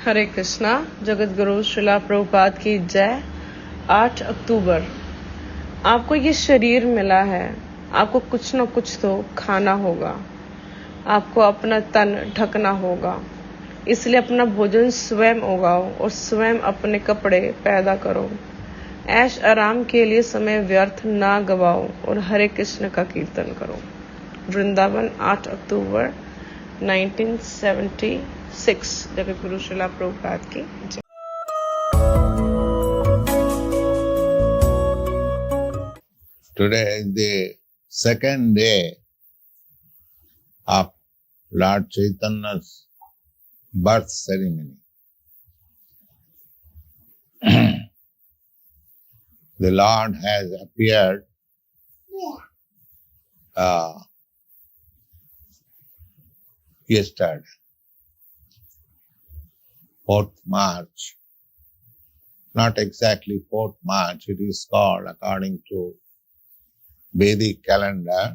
हरे कृष्णा। जगत गुरु श्रीला प्रभुपाद की जय। 8 अक्टूबर। आपको ये शरीर मिला है, आपको कुछ न कुछ तो खाना होगा, आपको अपना तन ढकना होगा, इसलिए अपना भोजन स्वयं उगाओ और स्वयं अपने कपड़े पैदा करो। ऐश आराम के लिए समय व्यर्थ ना गवाओ और हरे कृष्ण का कीर्तन करो। वृंदावन, 8 अक्टूबर 1976। जगत गुरु श्रीला प्रभुपाद की जय। Today is the second day of Lord Chaitanya's birth ceremony. The Lord has appeared yesterday, 4th March. Not exactly 4th March, it is called, according to Vedic calendar,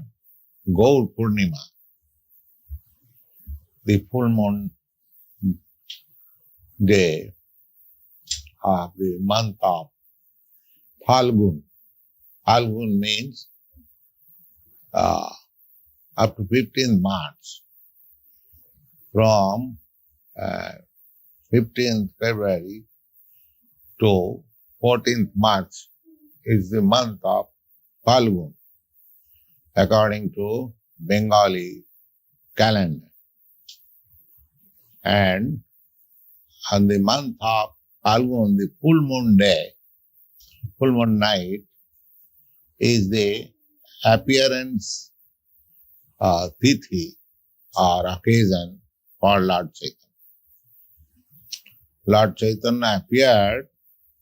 Gaur Purnima, the full moon day of the month of Phalgun. Phalgun means up to 15th March. From 15th February to 14th March is the month of Phalgun, according to Bengali calendar. And on the month of Phalgun, the full moon day, full moon night, is the appearance tithi or occasion for Lord Chaitanya. Lord Chaitanya appeared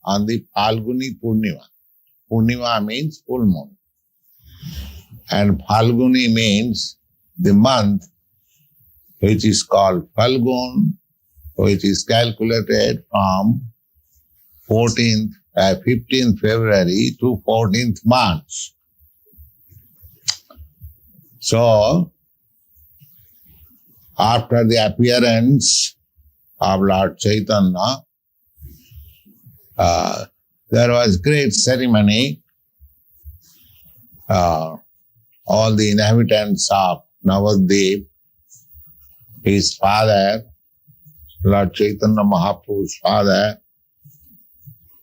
on the Phalguni Purnima. Purnima means full moon. And Phalguni means the month which is called Phalgun, which is calculated from 15th February to 14th March. So, after the appearance of Lord Chaitanya, there was great ceremony. All the inhabitants of Navadvip, his father, Lord Chaitanya Mahaprabhu's father,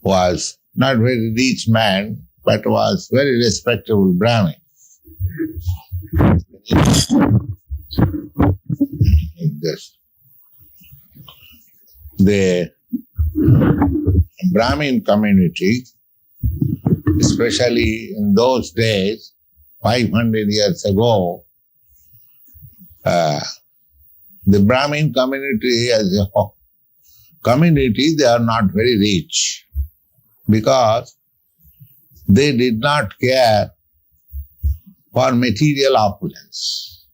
was not very rich man, but was very respectable Brahmin. The Brahmin community, especially in those days, 500 years ago, the Brahmin community as a community, they are not very rich because they did not care for material opulence.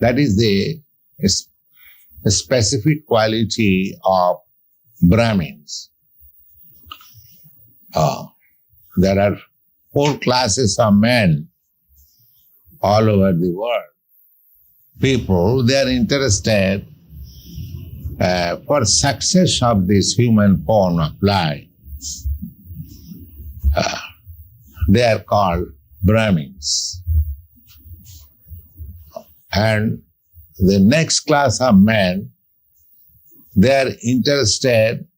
That is the specific quality of Brahmins. There are 4 classes of men all over the world. People, they are interested for success of this human form of life. They are called Brahmins. And the next class of men, they are interested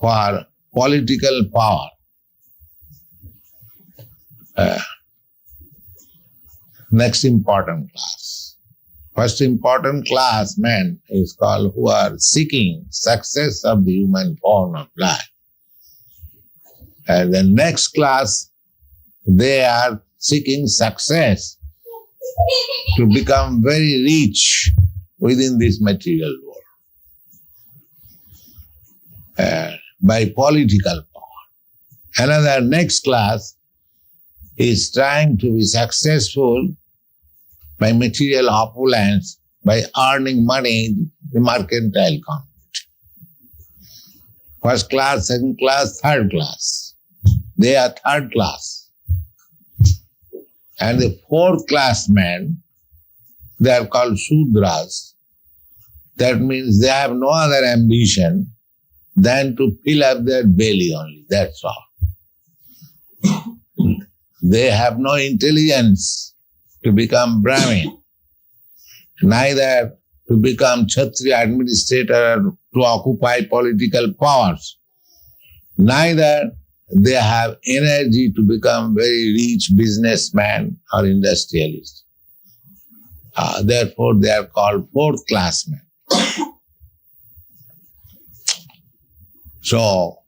for political power. Next important class. First important class men is called who are seeking success of the human form of life. And the next class, they are seeking success to become very rich within this material world by political power. Another next class is trying to be successful by material opulence, by earning money in the mercantile community. First class, second class, third class. They are third class. And the 4th class men, they are called Sudras. That means they have no other ambition than to fill up their belly only. That's all. They have no intelligence to become Brahmin, neither to become Kshatriya administrator to occupy political powers, neither they have energy to become very rich businessman or industrialist. Therefore, they are called fourth class men. So,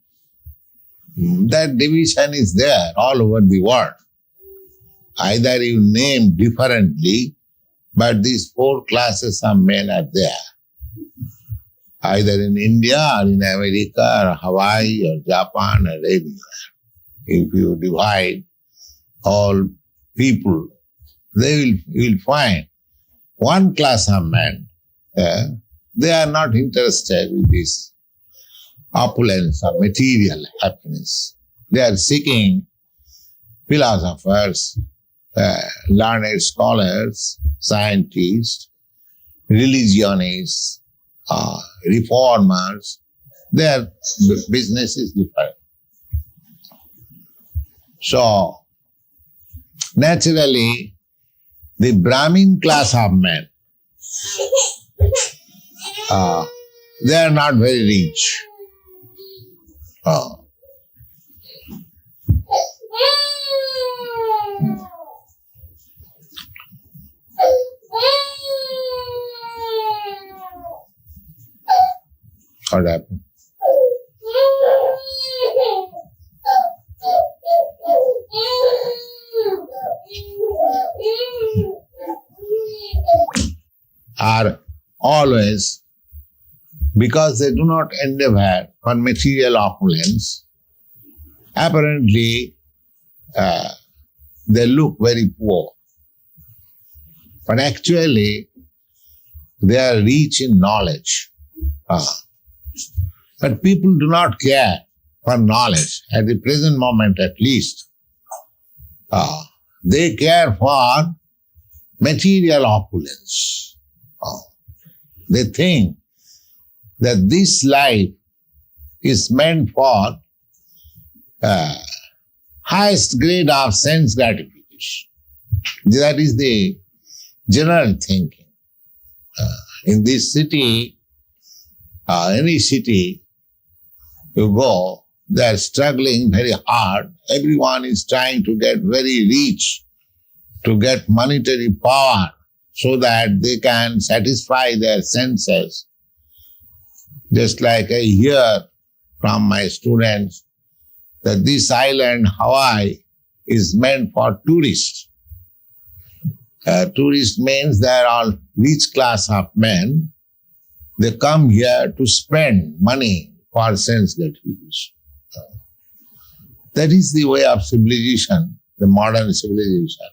that division is there all over the world. Either you name differently, but these four classes of men are there. Either in India or in America or Hawaii or Japan or anywhere. If you divide all people, you will find one class of men. They are not interested in this opulence or material happiness. They are seeking philosophers, learned scholars, scientists, religionists, reformers. Their business is different. So, naturally, the Brahmin class of men, they are not very rich. What happened? Are always, because they do not endeavor for material opulence, apparently they look very poor. But actually, they are rich in knowledge. But people do not care for knowledge, at the present moment at least. They care for material opulence. They think that this life is meant for highest grade of sense gratification. That is the general thinking. In this city, any city you go, they are struggling very hard. Everyone is trying to get very rich, to get monetary power, so that they can satisfy their senses. Just like I hear from my students that this island, Hawaii, is meant for tourists. Tourist means they are all rich class of men. They come here to spend money for sense gratification. That is the way of civilization, the modern civilization.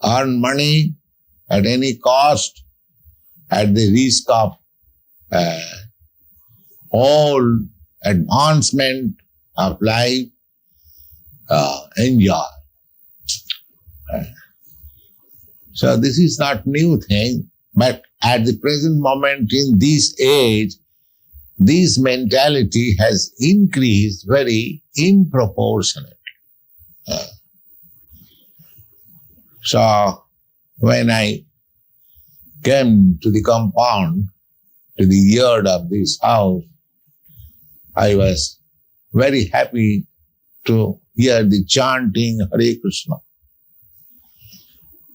Earn money at any cost, at the risk of all advancement of life, enjoy. So this is not new thing, but at the present moment in this age, this mentality has increased very improportionately. So when I came to the compound, to the yard of this house, I was very happy to hear the chanting Hare Krishna.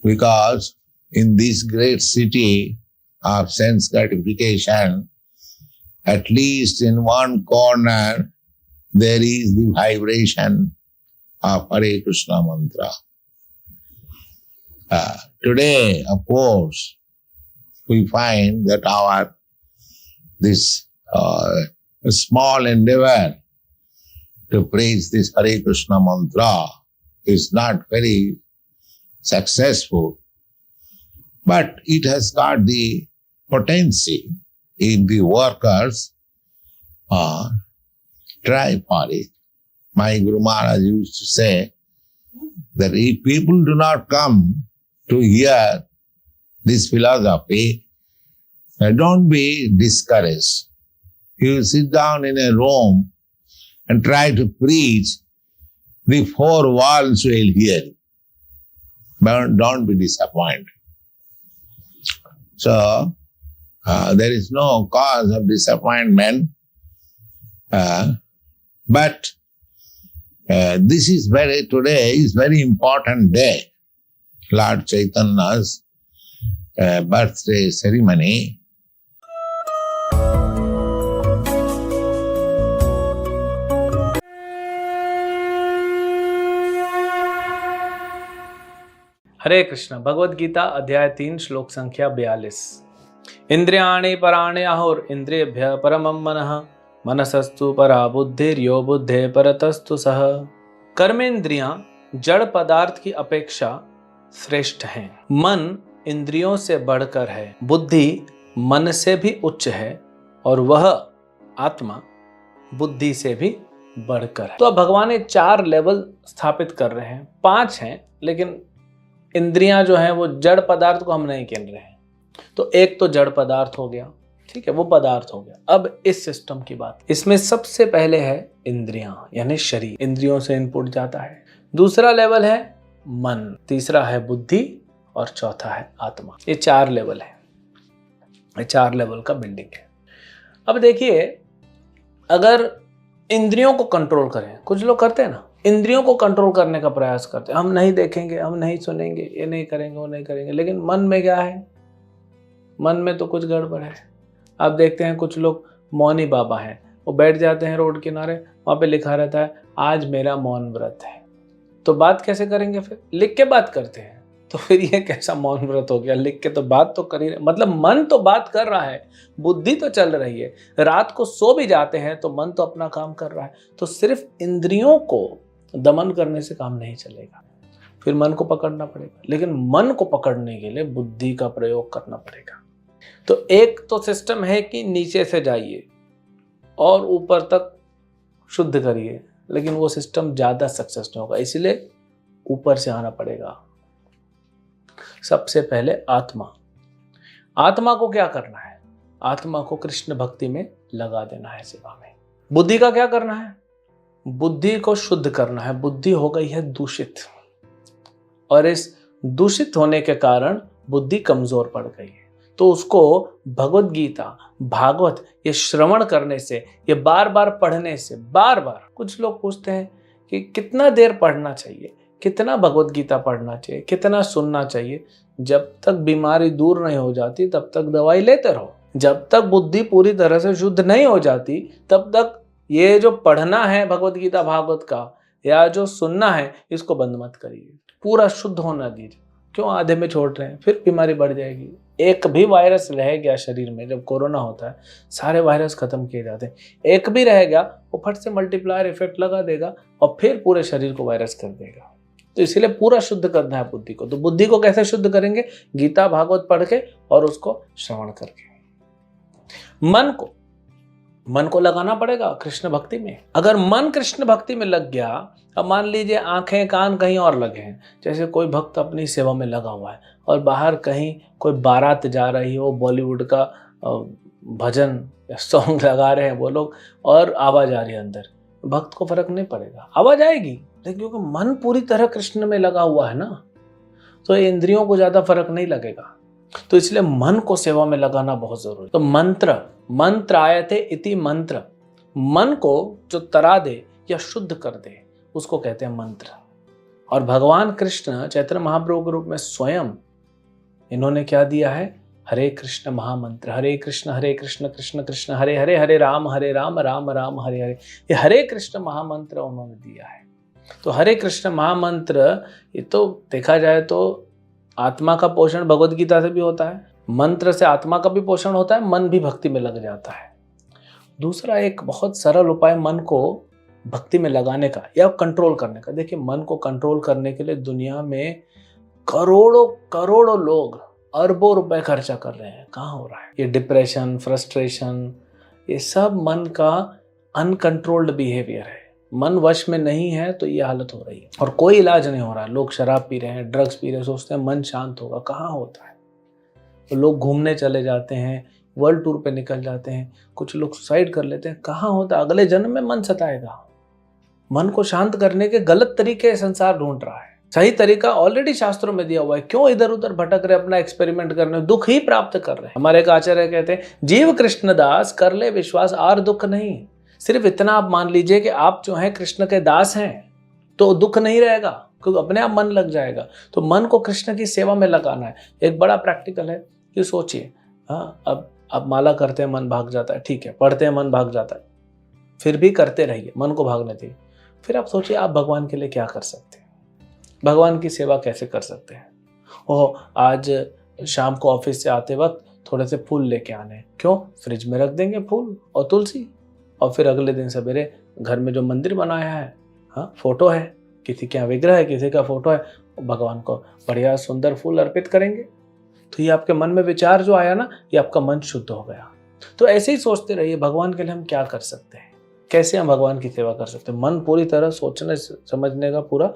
Because in this great city of sense gratification, at least in one corner, there is the vibration of Hare Krishna mantra. Today, of course, we find that this small endeavor to praise this Hare Krishna mantra is not very successful, but it has got the potency in the workers. Try for it. My Guru Maharaj used to say that if people do not come to hear this philosophy, Don't be discouraged. You sit down in a room and try to preach, the four walls will hear you. But don't be disappointed. So, there is no cause of disappointment, but today is very important day. Lord Chaitanya's birthday ceremony. हरे कृष्ण। भगवद गीता अध्याय 3 श्लोक संख्या 42। इंद्रियाणि पराणि आहुर इंद्रियभ्यः परमं मनः मनसस्तु परा बुद्धिर्यो बुद्धे परतस्तु सः। कर्मेंद्रियां जड़ पदार्थ की अपेक्षा श्रेष्ठ हैं। मन इंद्रियों से बढ़कर है, बुद्धि मन से भी उच्च है और वह आत्मा बुद्धि से भी बढ़कर है। तो अब भगवान ने 4 लेवल स्थापित कर रहे हैं, 5 हैं, लेकिन इंद्रियां जो हैं वो जड़ पदार्थ को हम नहीं गिन रहे हैं। तो एक तो जड़ पदार्थ हो गया, ठीक है, वो पदार्थ हो गया। अब इस सिस्टम की बात, इसमें सबसे पहले है इंद्रियां यानी शरीर, इंद्रियों से इनपुट जाता है। दूसरा लेवल है मन, तीसरा है बुद्धि और चौथा है आत्मा। ये 4 लेवल है, ये 4 लेवल का बिल्डिंग है। अब देखिए, अगर इंद्रियों को कंट्रोल करें, कुछ लोग करते हैं ना, इंद्रियों को कंट्रोल करने का प्रयास करते हैं, हम नहीं देखेंगे, हम नहीं सुनेंगे, ये नहीं करेंगे, वो नहीं करेंगे, लेकिन मन में क्या है? मन में तो कुछ गड़बड़ है। आप देखते हैं कुछ लोग मौनी बाबा हैं, वो बैठ जाते हैं रोड किनारे, वहाँ पे लिखा रहता है आज मेरा मौन व्रत है। तो बात कैसे करेंगे? फिर लिख के बात करते हैं, तो फिर ये कैसा मौन व्रत हो गया? लिख के तो बात तो कर ही रहे, मतलब मन तो बात कर रहा है, बुद्धि तो चल रही है। रात को सो भी जाते हैं तो मन तो अपना काम कर रहा है। तो सिर्फ इंद्रियों को दमन करने से काम नहीं चलेगा, फिर मन को पकड़ना पड़ेगा। लेकिन मन को पकड़ने के लिए बुद्धि का प्रयोग करना पड़ेगा। तो एक तो सिस्टम है कि नीचे से जाइए और ऊपर तक शुद्ध करिए, लेकिन वो सिस्टम ज्यादा सक्सेस नहीं होगा, इसलिए ऊपर से आना पड़ेगा। सबसे पहले आत्मा को क्या करना है? आत्मा को कृष्ण भक्ति में लगा देना है, सेवा में। बुद्धि का क्या करना है? बुद्धि को शुद्ध करना है। बुद्धि हो गई है दूषित, और इस दूषित होने के कारण बुद्धि कमजोर पड़ गई है। तो उसको भगवद गीता, भागवत ये श्रवण करने से, ये बार बार पढ़ने से, बार बार। कुछ लोग पूछते हैं कि कितना देर पढ़ना चाहिए, कितना भगवद गीता पढ़ना चाहिए, कितना सुनना चाहिए? जब तक बीमारी दूर नहीं हो जाती तब तक दवाई लेते रहो। जब तक बुद्धि पूरी तरह से शुद्ध नहीं हो जाती तब तक ये जो पढ़ना है भगवद गीता भागवत का या जो सुनना है, इसको बंद मत करिए, पूरा शुद्ध होना दीजिए। क्यों आधे में छोड़ रहे हैं? फिर बीमारी बढ़ जाएगी। एक भी वायरस रह गया शरीर में, जब कोरोना होता है सारे वायरस खत्म किए जाते हैं, एक भी रह गया वो फट से मल्टीप्लायर इफेक्ट लगा देगा और फिर पूरे शरीर को वायरस कर देगा। तो इसीलिए पूरा शुद्ध करना है बुद्धि को। तो बुद्धि को कैसे शुद्ध करेंगे? गीता भागवत पढ़ के और उसको श्रवण करके। मन को लगाना पड़ेगा कृष्ण भक्ति में। अगर मन कृष्ण भक्ति में लग गया, अब मान लीजिए आंखें कान कहीं और लगे हैं, जैसे कोई भक्त अपनी सेवा में लगा हुआ है और बाहर कहीं कोई बारात जा रही हो, बॉलीवुड का भजन या सॉन्ग लगा रहे हैं वो लोग और आवाज आ रही है अंदर, भक्त को फर्क नहीं पड़ेगा, आवाज आएगी, लेकिन क्योंकि मन पूरी तरह कृष्ण में लगा हुआ है ना, तो इंद्रियों को ज्यादा फर्क नहीं लगेगा। तो इसलिए मन को सेवा में लगाना बहुत जरूरी। तो मंत्र आयते इति मंत्र, मन को जो तरा दे या शुद्ध कर दे उसको कहते हैं मंत्र। और भगवान कृष्ण चैतन्य महाप्रभु के रूप में स्वयं इन्होंने क्या दिया है? हरे कृष्ण महामंत्र, हरे कृष्ण कृष्ण कृष्ण हरे हरे, हरे राम राम राम हरे हरे, ये हरे कृष्ण महामंत्र उन्होंने दिया है। तो हरे कृष्ण महामंत्र, ये तो देखा जाए तो आत्मा का पोषण भगवद गीता से भी होता है, मंत्र से आत्मा का भी पोषण होता है, मन भी भक्ति में लग जाता है। दूसरा एक बहुत सरल उपाय मन को भक्ति में लगाने का या कंट्रोल करने का। देखिए, मन को कंट्रोल करने के लिए दुनिया में करोड़ों लोग अरबों रुपए खर्चा कर रहे हैं। कहाँ हो रहा है? ये डिप्रेशन, फ्रस्ट्रेशन, ये सब मन का अनकंट्रोल्ड बिहेवियर है। मन वश में नहीं है तो ये हालत हो रही है और कोई इलाज नहीं हो रहा है। लोग शराब पी रहे हैं, ड्रग्स पी रहे हैं, सोचते हैं मन शांत होगा, कहाँ होता है। तो लोग घूमने चले जाते हैं, वर्ल्ड टूर पे निकल जाते हैं, कुछ लोग सुसाइड कर लेते हैं। कहाँ होता, अगले जन्म में मन सताएगा। मन को शांत करने के गलत तरीके संसार ढूंढ रहा है, सही तरीका ऑलरेडी शास्त्रों में दिया हुआ है। क्यों इधर उधर भटक रहे, अपना एक्सपेरिमेंट करने, दुख ही प्राप्त कर रहे हैं। हमारे एक आचार्य कहते हैं, जीव कृष्ण दास कर ले विश्वास और दुख नहीं। सिर्फ इतना आप मान लीजिए कि आप जो हैं कृष्ण के दास हैं, तो दुख नहीं रहेगा, क्योंकि अपने आप मन लग जाएगा। तो मन को कृष्ण की सेवा में लगाना है। एक बड़ा प्रैक्टिकल है कि सोचिए, हाँ अब आप माला करते हैं, मन भाग जाता है, ठीक है, पढ़ते हैं, मन भाग जाता है, फिर भी करते रहिए, मन को भागने दीजिए। फिर आप सोचिए आप भगवान के लिए क्या कर सकते हैं, भगवान की सेवा कैसे कर सकते हैं। ओह, आज शाम को ऑफिस से आते वक्त थोड़े से फूल लेके आने, क्यों, फ्रिज में रख देंगे फूल और तुलसी, और फिर अगले दिन सवेरे घर में जो मंदिर बनाया है, हाँ फोटो है, किसी का विग्रह है, किसी का फोटो है, भगवान को बढ़िया सुंदर फूल अर्पित करेंगे। तो ये आपके मन में विचार जो आया ना, ये आपका मन शुद्ध हो गया। तो ऐसे ही सोचते रहिए, भगवान के लिए हम क्या कर सकते हैं, कैसे हम भगवान की सेवा कर सकते हैं। मन पूरी तरह सोचने समझने का पूरा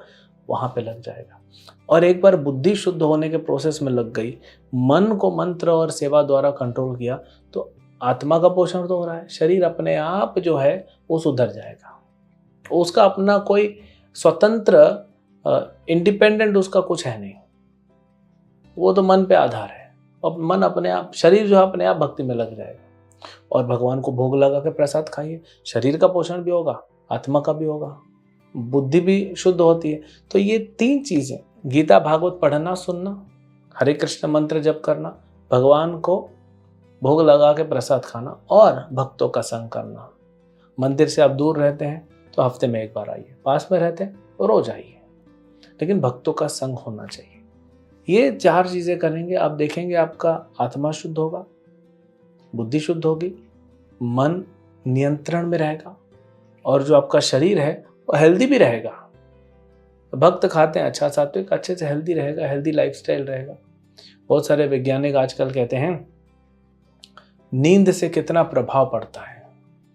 वहां पे लग जाएगा। और एक बार बुद्धि शुद्ध होने के प्रोसेस में लग गई, मन को मंत्र और सेवा द्वारा कंट्रोल किया, तो आत्मा का पोषण तो हो रहा है, शरीर अपने आप जो है वो सुधर जाएगा। उसका अपना कोई स्वतंत्र इंडिपेंडेंट उसका कुछ है नहीं, वो तो मन पे आधार है। और मन अपने आप, शरीर जो है अपने आप भक्ति में लग जाएगा। और भगवान को भोग लगा के प्रसाद खाइए, शरीर का पोषण भी होगा, आत्मा का भी होगा, बुद्धि भी शुद्ध होती है। तो ये 3 चीजें, गीता भागवत पढ़ना सुनना, हरे कृष्ण मंत्र जप करना, भगवान को भोग लगा के प्रसाद खाना, और भक्तों का संग करना। मंदिर से आप दूर रहते हैं तो हफ्ते में 1 बार आइए, पास में रहते हैं तो रोज आइए, लेकिन भक्तों का संग होना चाहिए। ये 4 चीजें करेंगे, आप देखेंगे आपका आत्मा शुद्ध होगा, बुद्धि शुद्ध होगी, मन नियंत्रण में रहेगा, और जो आपका शरीर है वो हेल्दी भी रहेगा। भक्त खाते हैं अच्छा, सात्विक अच्छे से हेल्दी रहेगा, हेल्दी लाइफस्टाइल रहेगा। बहुत सारे वैज्ञानिक आजकल कहते हैं नींद से कितना प्रभाव पड़ता है,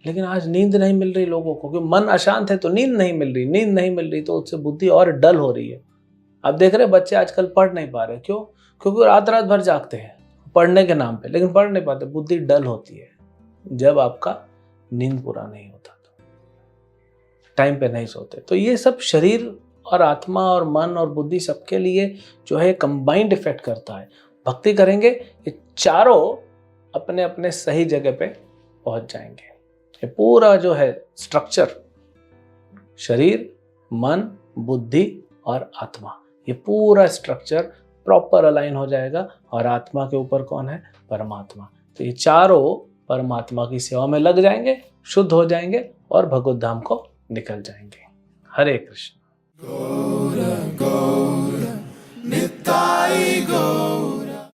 लेकिन आज नींद नहीं मिल रही लोगों को, क्योंकि मन अशांत है तो नींद नहीं मिल रही, नींद नहीं मिल रही तो उससे बुद्धि और डल हो रही है। आप देख रहे हैं बच्चे आजकल पढ़ नहीं पा रहे, क्यों, क्योंकि रात रात भर जागते हैं पढ़ने के नाम पे, लेकिन पढ़ नहीं पाते, बुद्धि डल होती है जब आपका नींद पूरा नहीं होता, तो टाइम पे नहीं सोते। तो ये सब शरीर और आत्मा और मन और बुद्धि सबके लिए जो है कंबाइंड इफेक्ट करता है। भक्ति करेंगे ये चारों अपने अपने सही जगह पे पहुंच जाएंगे। ये पूरा जो है स्ट्रक्चर, शरीर, मन, बुद्धि और आत्मा, ये पूरा स्ट्रक्चर प्रॉपर अलाइन हो जाएगा। और आत्मा के ऊपर कौन है, परमात्मा। तो ये चारों परमात्मा की सेवा में लग जाएंगे, शुद्ध हो जाएंगे और भगवत धाम को निकल जाएंगे। हरे कृष्ण।